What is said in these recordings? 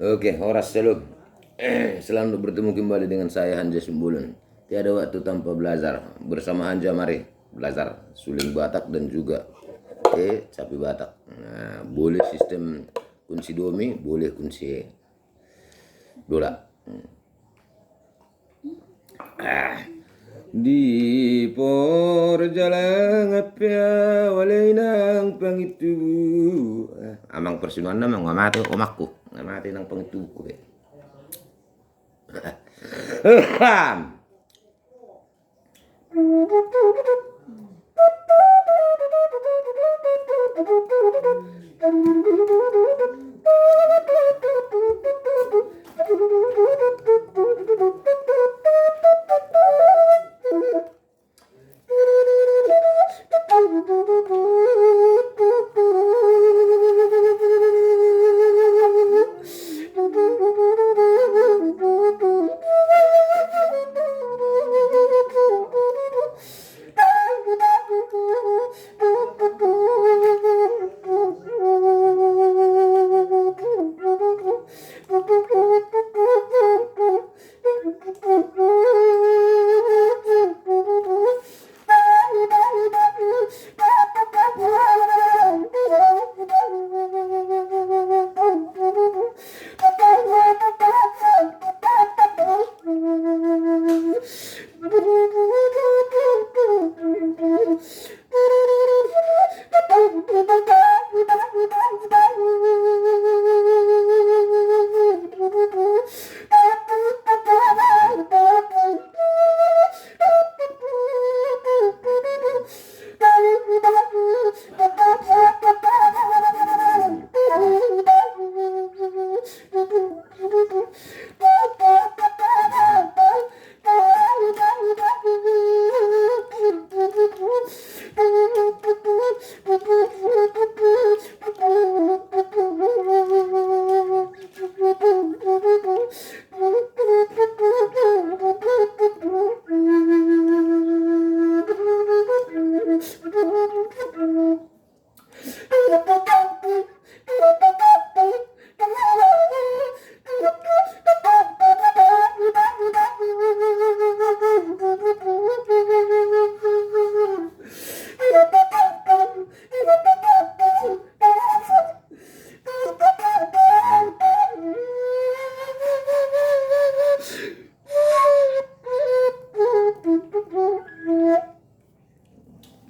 Oke, Horas Shalom. Selamat bertemu kembali dengan saya Hanja Sumbulun. Tiada waktu tanpa belajar. Bersama Hanja mari belajar suling Batak dan juga sapi Batak. Nah, boleh sistem kunci domi, boleh kunci dola. Di perjalanan pia walenang pangitu. Amang persinuan na ngamati omakku, ngamati nang pangituku.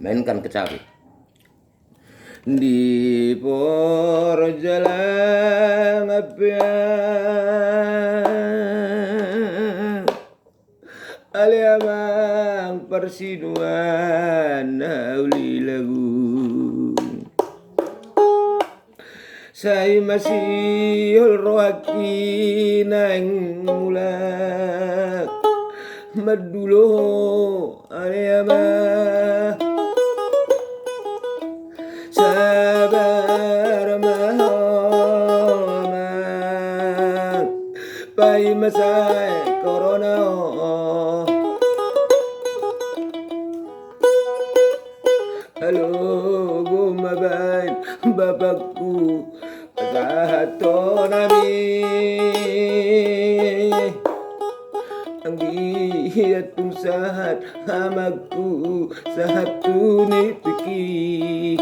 Mainkan kecapi. Di perjalanan aliamang persinuan nauli lagu. Saya masih rohaki nang mulak madulo aliamang sabar mahaman pai masai corona halo gumabain bapakku sahato nami anggiat sahat hamaku sahatu nipiki.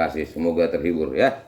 kasih. Semoga terhibur ya.